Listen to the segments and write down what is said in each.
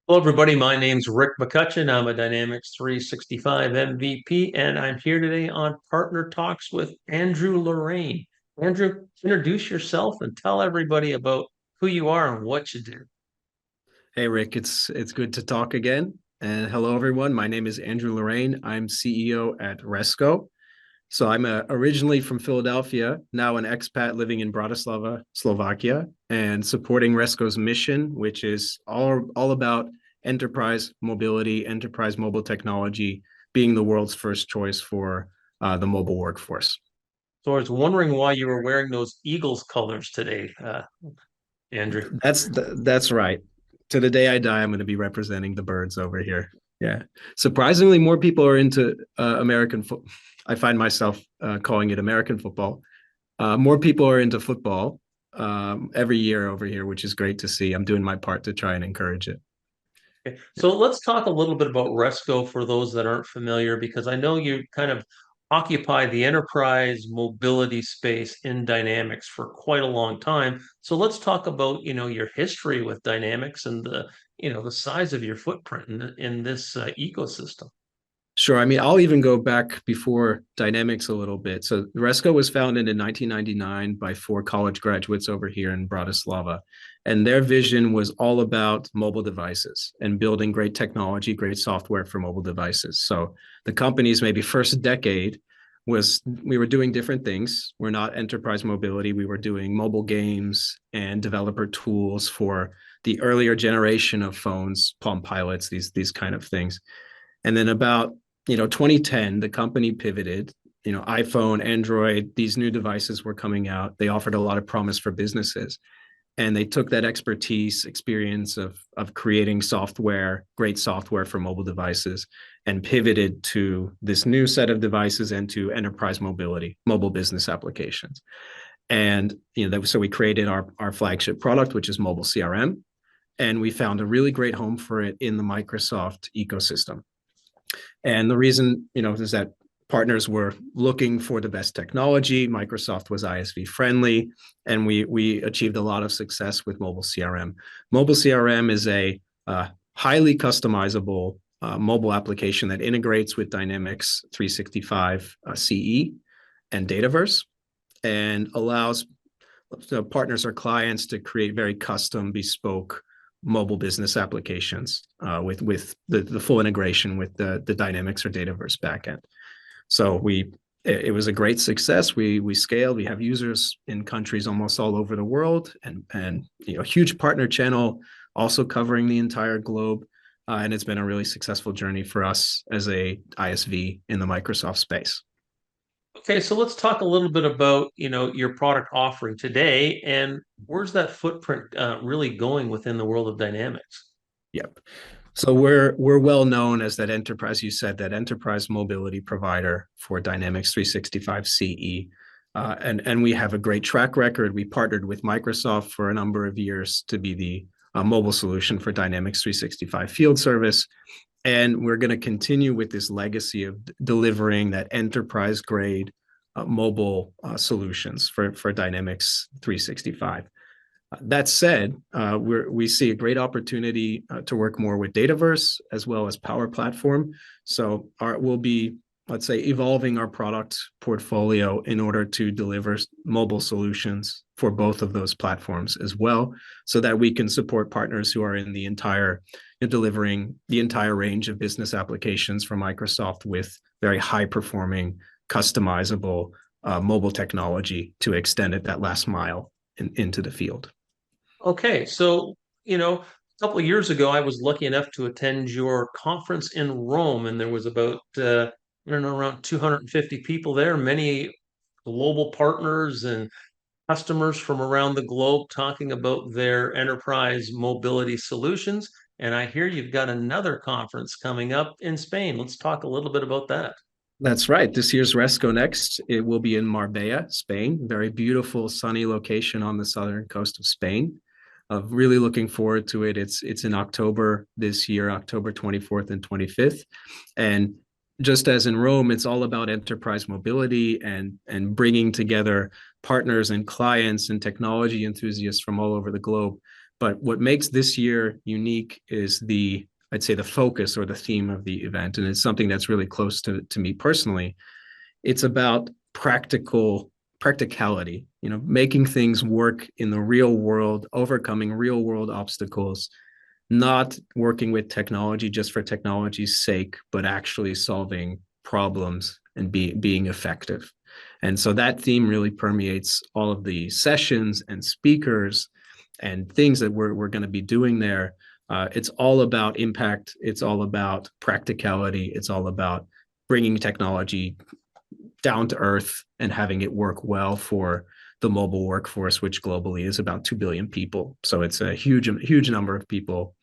Hello, everybody. My name's Rick McCutcheon. I'm a Dynamics 365 MVP, and I'm here today on Partner Talks with Andrew Lorraine. Andrew, introduce yourself and tell everybody about who you are and what you do. Hey Rick, it's good to talk again. And hello everyone. My name is Andrew Lorraine. I'm CEO at Resco. So I'm originally from Philadelphia, now an expat living in Bratislava, Slovakia, and supporting Resco's mission, which is all about enterprise mobility, enterprise mobile technology, being the world's first choice for the mobile workforce. So I was wondering why you were wearing those Eagles colors today, Andrew. That's right. To the day I die, I'm going to be representing the birds over here. Yeah. Surprisingly, more people are into American football. I find myself calling it American football. More people are into football every year over here, which is great to see. I'm doing my part to try and encourage it. Okay. So let's talk a little bit about Resco for those that aren't familiar, because I know you kind of occupy the enterprise mobility space in Dynamics for quite a long time. So let's talk about, your history with Dynamics and the size of your footprint in this ecosystem. Sure. I mean, I'll even go back before Dynamics a little bit. So Resco was founded in 1999 by four college graduates over here in Bratislava. And their vision was all about mobile devices and building great technology, great software for mobile devices. So the company's maybe first decade was we were doing different things. We're not enterprise mobility. We were doing mobile games and developer tools for the earlier generation of phones, Palm Pilots, these kind of things. And then about 2010, the company pivoted. iPhone, Android, these new devices were coming out. They offered a lot of promise for businesses. And they took that expertise, experience of creating software, great software for mobile devices, and pivoted to this new set of devices and to enterprise mobility, mobile business applications. And so we created our flagship product, which is mobile CRM, and we found a really great home for it in the Microsoft ecosystem. And the reason, is that partners were looking for the best technology. Microsoft was ISV friendly, and we achieved a lot of success with mobile CRM. Mobile CRM is a highly customizable mobile application that integrates with Dynamics 365 CE and Dataverse, and allows partners or clients to create very custom, bespoke mobile business applications with the full integration with the Dynamics or Dataverse backend. So it was a great success. We scaled. We have users in countries almost all over the world, and a huge partner channel also covering the entire globe. And it's been a really successful journey for us as a ISV in the Microsoft space. Okay, so let's talk a little bit about, your product offering today and where's that footprint really going within the world of Dynamics? Yep. So we're well known as that enterprise, you said, that enterprise mobility provider for Dynamics 365 CE. And we have a great track record. We partnered with Microsoft for a number of years to be the mobile solution for Dynamics 365 field service. And we're going to continue with this legacy of delivering that enterprise grade mobile solutions for Dynamics 365. That said, we see a great opportunity to work more with Dataverse as well as Power Platform. So we'll be, let's say, evolving our product portfolio in order to deliver mobile solutions for both of those platforms as well, so that we can support partners who are in the entire, delivering the entire range of business applications from Microsoft with very high performing, customizable mobile technology to extend it that last mile into the field. Okay, so, a couple of years ago, I was lucky enough to attend your conference in Rome, and there was about, I don't know, around 250 people there, many global partners and customers from around the globe talking about their enterprise mobility solutions. And I hear you've got another conference coming up in Spain. Let's talk a little bit about that. That's right. This year's Resco.NEXT, it will be in Marbella, Spain. Very beautiful, sunny location on the southern coast of Spain. Really looking forward to it. It's in October this year, October 24th and 25th. And just as in Rome, it's all about enterprise mobility and bringing together partners and clients and technology enthusiasts from all over the globe But what makes this year unique is I'd say the focus or the theme of the event. And it's something that's really close to me personally. It's about practicality, making things work in the real world, overcoming real world obstacles, not working with technology just for technology's sake, but actually solving problems and being effective. And so that theme really permeates all of the sessions and speakers and things that we're going to be doing there. It's all about impact. It's all about practicality. It's all about bringing technology down to earth and having it work well for the mobile workforce, which globally is about 2 billion people. So it's a huge number of people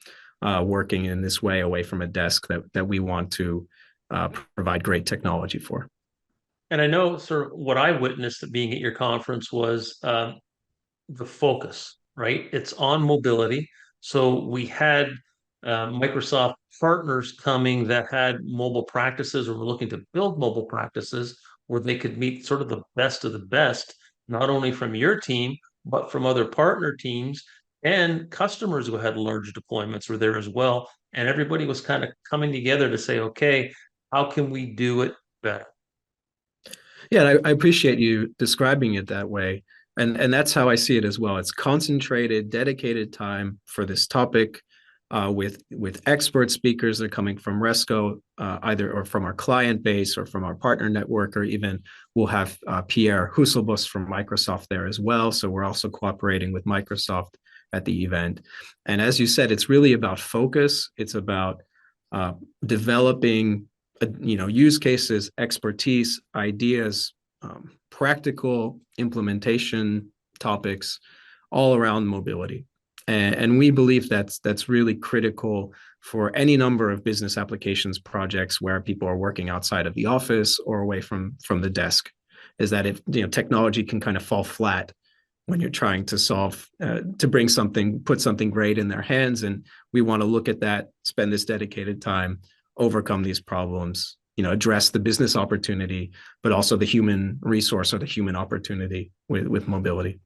working in this way away from a desk that we want to provide great technology for. And I know sort of what I witnessed at being at your conference was the focus, right? It's on mobility. So we had Microsoft partners coming that had mobile practices or were looking to build mobile practices where they could meet sort of the best of the best, not only from your team, but from other partner teams, and customers who had large deployments were there as well. And everybody was kind of coming together to say, okay, how can we do it better? Yeah, I appreciate you describing it that way. And that's how I see it as well. It's concentrated, dedicated time for this topic with expert speakers that are coming from Resco, either or from our client base or from our partner network, or even we'll have Pierre Husselbus from Microsoft there as well. So we're also cooperating with Microsoft at the event. And as you said, it's really about focus. It's about developing use cases, expertise, ideas, practical implementation topics all around mobility. And we believe that's really critical for any number of business applications projects where people are working outside of the office or away from the desk. Is that if technology can kind of fall flat when you're trying to put something great in their hands, and we want to look at that, spend this dedicated time, overcome these problems, address the business opportunity, but also the human resource or the human opportunity with mobility.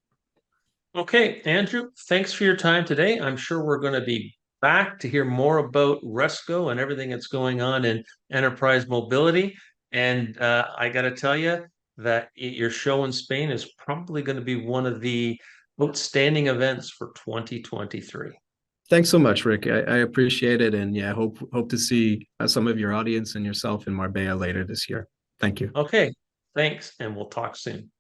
Okay, Andrew, thanks for your time today. I'm sure we're going to be back to hear more about Resco and everything that's going on in enterprise mobility. And I got to tell you that your show in Spain is probably going to be one of the outstanding events for 2023. Thanks so much, Rick. I appreciate it, and yeah, hope to see some of your audience and yourself in Marbella later this year. Thank you. Okay, thanks, and we'll talk soon.